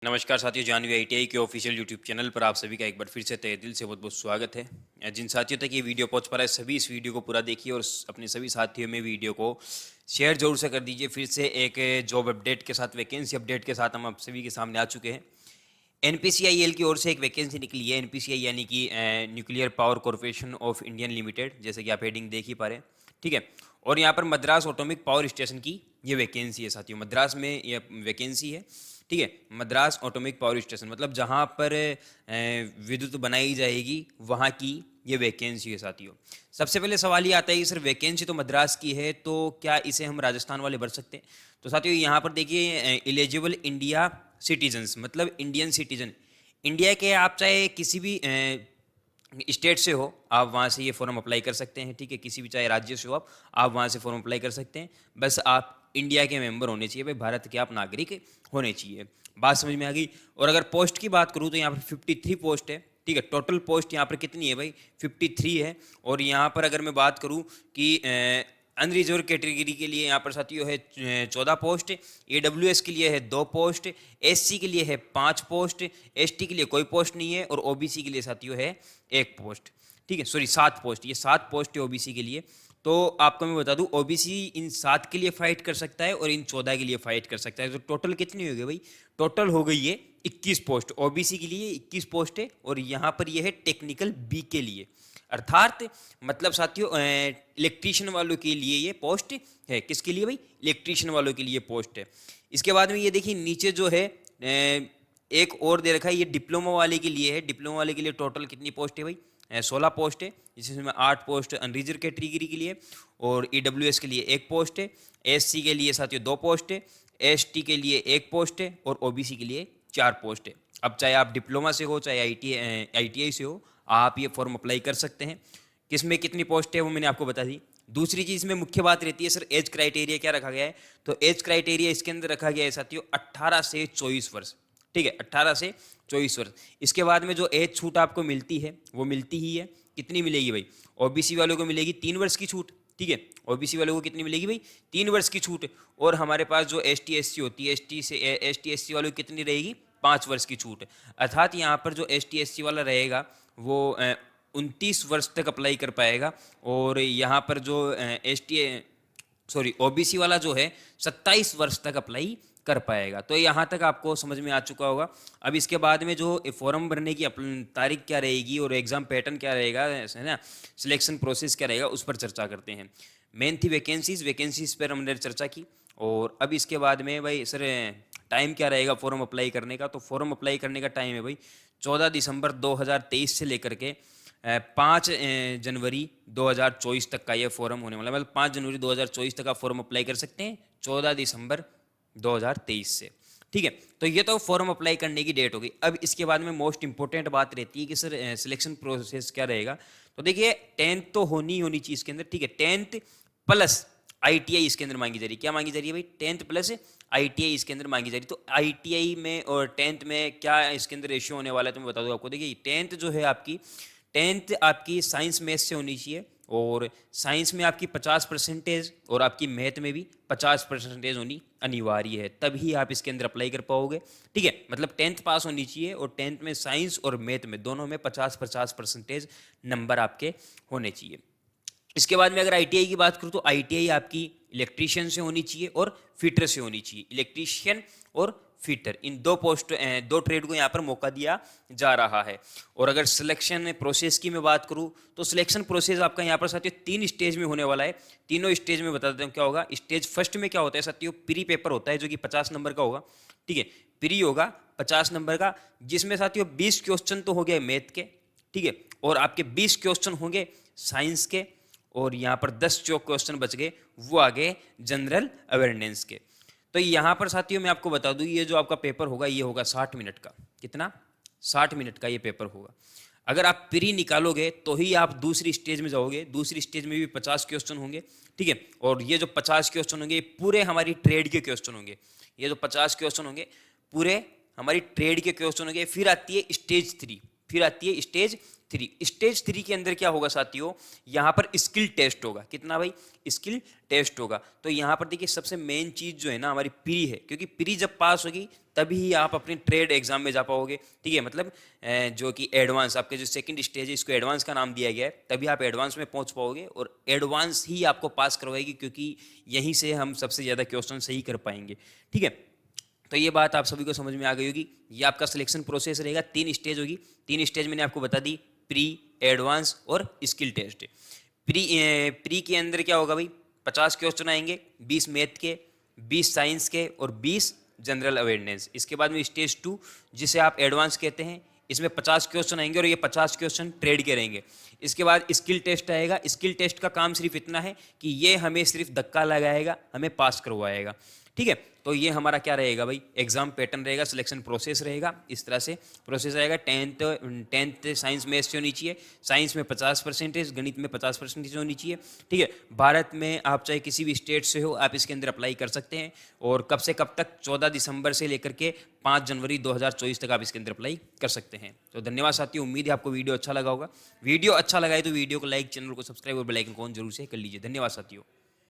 नमस्कार साथियों, जानवी आईटीआई के ऑफिशियल यूट्यूब चैनल पर आप सभी का एक बार फिर से तहे दिल से बहुत बहुत स्वागत है। जिन साथियों तक ये वीडियो पहुंच पा रहा है सभी इस वीडियो को पूरा देखिए और अपने सभी साथियों में वीडियो को शेयर जरूर से कर दीजिए। फिर से एक जॉब अपडेट के साथ, वैकेंसी अपडेट के साथ हम आप सभी के सामने आ चुके हैं। एनपीसीआईएल की ओर से एक वैकेंसी निकली है। एनपीसीआई यानी कि nuclear power corporation of Indian limited, जैसे कि आप हेडिंग देख ही पा रहे हैं, ठीक है। और यहाँ पर मद्रास ऑटोमिक पावर स्टेशन की ये वैकेंसी है साथियों। मद्रास में ये वैकेंसी है, ठीक है। मद्रास ऑटोमिक पावर स्टेशन मतलब जहाँ पर विद्युत बनाई जाएगी वहाँ की ये वैकेंसी है साथियों। सबसे पहले सवाल ये आता है कि सर वैकेंसी तो मद्रास की है, तो क्या इसे हम राजस्थान वाले भर सकते हैं? तो साथियों यहाँ पर देखिए, एलिजिबल इंडिया सिटीजन्स मतलब इंडियन सिटीजन, इंडिया के आप चाहे किसी भी स्टेट से हो, आप वहाँ से ये फॉर्म अप्लाई कर सकते हैं, ठीक है। किसी भी चाहे राज्य से हो आप वहाँ से फॉर्म अप्लाई कर सकते हैं। बस आप इंडिया के मेंबर होने चाहिए, भाई भारत के आप नागरिक होने चाहिए। बात समझ में आ गई। और अगर पोस्ट की बात करूँ तो यहाँ पर 53 पोस्ट है, ठीक है। टोटल पोस्ट यहाँ पर कितनी है भाई? 53 है। और यहाँ पर अगर मैं बात करूँ कि अनरिजर्व कैटेगरी के लिए यहाँ पर साथियों है 14 पोस्ट, AWS के लिए है 2 पोस्ट, SC के लिए है 5 पोस्ट, ST के लिए कोई पोस्ट नहीं है, और OBC के लिए साथियों है 1 पोस्ट, ठीक है। सॉरी 7 पोस्ट, ये 7 पोस्ट है OBC के लिए। तो आपको मैं बता दूं, OBC इन 7 के लिए फाइट कर सकता है और इन 14 के लिए फाइट कर सकता है। तो टोटल कितनी हो गई भाई? टोटल हो गई है 21 पोस्ट। OBC के लिए 21 पोस्ट है, और यहाँ पर यह है टेक्निकल बी के लिए, अर्थात मतलब साथियों इलेक्ट्रीशियन वालों के लिए ये पोस्ट है। किसके लिए भाई? इलेक्ट्रीशियन वालों के लिए पोस्ट है। इसके बाद में ये देखिए नीचे जो है एक और दे रखा है, ये डिप्लोमा वाले के लिए है। डिप्लोमा वाले के लिए टोटल कितनी पोस्ट है भाई? 16 पोस्ट है, जिसमें 8 पोस्ट अनरिजर्व कैटेगरी के लिए, और EWS के लिए 1 पोस्ट है, SC के लिए साथियों 2 पोस्ट है, ST के लिए 1 पोस्ट है, और OBC के लिए 4 पोस्ट है। अब चाहे आप डिप्लोमा से हो चाहे ITI से हो, आप ये फॉर्म अप्लाई कर सकते हैं। किसमें कितनी पोस्ट है वो मैंने आपको बता दी। दूसरी चीज़ में मुख्य बात रहती है सर एज क्राइटेरिया क्या रखा गया है? तो एज क्राइटेरिया इसके अंदर रखा गया है साथियों 18 से 24 वर्ष, ठीक है। 18 से 24 वर्ष। इसके बाद में जो एज छूट आपको मिलती है वो मिलती ही है। कितनी मिलेगी भाई? OBC वालों को मिलेगी 3 वर्ष की छूट, ठीक है। OBC वालों को कितनी मिलेगी भाई? 3 वर्ष की छूट। और हमारे पास जो ST SC होती है, ST SC वालों की कितनी रहेगी? 5 वर्ष की छूट। अर्थात यहाँ पर जो ST SC वाला रहेगा वो 29 वर्ष तक अप्लाई कर पाएगा, और यहाँ पर जो OBC वाला जो है 27 वर्ष तक अप्लाई कर पाएगा। तो यहाँ तक आपको समझ में आ चुका होगा। अब इसके बाद में जो फॉर्म भरने की तारीख क्या रहेगी और एग्जाम पैटर्न क्या रहेगा, है ना, सिलेक्शन प्रोसेस क्या रहेगा, उस पर चर्चा करते हैं। मेन थी वैकेंसीज पर हमने चर्चा की। और अब इसके बाद में भाई सर टाइम क्या रहेगा फॉर्म अप्लाई करने का? तो फॉर्म अप्लाई करने का टाइम है भाई 14 दिसंबर 2023 से लेकर के 5 जनवरी 2024 तक का ये फॉर्म होने वाला है। मतलब 5 जनवरी 2024 तक आप फॉर्म अप्लाई कर सकते हैं 14 दिसंबर 2023 से, ठीक है। तो ये तो फॉर्म अप्लाई करने की डेट होगी। अब इसके बाद में मोस्ट इंपॉर्टेंट बात रहती है कि सर सिलेक्शन प्रोसेस क्या रहेगा? तो देखिए 10th तो होनी चाहिए इसके अंदर, ठीक है। 10th प्लस ITI इसके अंदर मांगी जा रही है। क्या मांगी जा रही है भाई? 10th प्लस ITI इसके अंदर मांगी जा रही है। तो ITI में और 10th में क्या इसके अंदर रेशियो होने वाला है तो मैं बता दूँ आपको। देखिए 10th जो है आपकी, 10th आपकी साइंस मैथ से होनी चाहिए, और साइंस में आपकी 50% और आपकी मैथ में भी 50% होनी अनिवार्य है, तभी आप इसके अंदर अप्लाई कर पाओगे, ठीक है। मतलब 10th पास होनी चाहिए, और 10th में साइंस और मैथ में दोनों में 50% नंबर आपके होने चाहिए। इसके बाद में अगर ITI की बात करूँ तो ITI आपकी इलेक्ट्रीशियन से होनी चाहिए और फिटर से होनी चाहिए। इलेक्ट्रीशियन और फिटर, इन 2 ट्रेड को यहाँ पर मौका दिया जा रहा है। और अगर सिलेक्शन प्रोसेस की मैं बात करूँ तो सिलेक्शन प्रोसेस आपका यहाँ पर साथियों 3 स्टेज में होने वाला है। तीनों स्टेज में बता देता हूँ क्या होगा। स्टेज फर्स्ट में क्या होता है साथियों? प्री पेपर होता है जो कि 50 नंबर का होगा, ठीक है। प्री होगा 50 नंबर का, जिसमें साथियों 20 क्वेश्चन तो हो गए मैथ के, ठीक है, और आपके 20 क्वेश्चन होंगे साइंस के, और यहाँ पर 10 जो क्वेश्चन बच गए वो आ गए जनरल अवेयरनेस के। तो यहाँ पर साथियों मैं आपको बता दूँ, ये जो आपका पेपर होगा ये होगा 60 मिनट का। कितना? 60 मिनट का ये पेपर होगा। अगर आप प्री निकालोगे तो ही आप दूसरी स्टेज में जाओगे। दूसरी स्टेज में भी 50 क्वेश्चन होंगे, ठीक है। और ये जो 50 क्वेश्चन होंगे पूरे हमारी ट्रेड के क्वेश्चन होंगे। ये जो 50 क्वेश्चन होंगे पूरे हमारी ट्रेड के क्वेश्चन होंगे। फिर आती है स्टेज 3। फिर आती है स्टेज 3। स्टेज 3 के अंदर क्या होगा साथियों, यहाँ पर स्किल टेस्ट होगा। कितना भाई, स्किल टेस्ट होगा। तो यहाँ पर देखिए सबसे मेन चीज जो है ना हमारी प्री है, क्योंकि प्री जब पास होगी तभी ही आप अपने ट्रेड एग्जाम में जा पाओगे। ठीक है, मतलब जो कि एडवांस, आपके जो सेकंड स्टेज है इसको एडवांस का नाम दिया गया है, तभी आप एडवांस में पहुंच पाओगे और एडवांस ही आपको पास करवाएगी, क्योंकि यहीं से हम सबसे ज़्यादा क्वेश्चन सही कर पाएंगे। ठीक है, तो ये बात आप सभी को समझ में आ गई होगी। ये आपका सिलेक्शन प्रोसेस रहेगा, 3 स्टेज होगी। 3 स्टेज मैंने आपको बता दी, प्री, एडवांस और स्किल टेस्ट। प्री के अंदर क्या होगा भाई, 50 क्वेश्चन आएंगे, 20 मैथ के, 20 साइंस के और 20 जनरल अवेयरनेस। इसके बाद में स्टेज 2 जिसे आप एडवांस कहते हैं, इसमें 50 क्वेश्चन आएंगे और ये 50 क्वेश्चन ट्रेड के रहेंगे। इसके बाद स्किल टेस्ट आएगा। स्किल टेस्ट का काम सिर्फ इतना है कि ये हमें सिर्फ धक्का लगाएगा, हमें पास करवाएगा। ठीक है, तो ये हमारा क्या रहेगा भाई, एग्जाम पैटर्न रहेगा, सिलेक्शन प्रोसेस रहेगा। इस तरह से प्रोसेस रहेगा। 10th साइंस मैथ्स से होनी चाहिए, साइंस में 50%, गणित में 50% होनी चाहिए। ठीक है, भारत में आप चाहे किसी भी स्टेट से हो, आप इसके अंदर अप्लाई कर सकते हैं। और कब से कब तक, 14 दिसंबर से लेकर के 5 जनवरी 2024 तक आप इसके अंदर अप्लाई कर सकते हैं। तो धन्यवाद साथियों, उम्मीद है आपको वीडियो अच्छा लगा होगा। वीडियो अच्छा लगा है तो वीडियो को लाइक, चैनल को सब्सक्राइब और बेल आइकन को ऑन जरूर से कर लीजिए। धन्यवाद साथियों।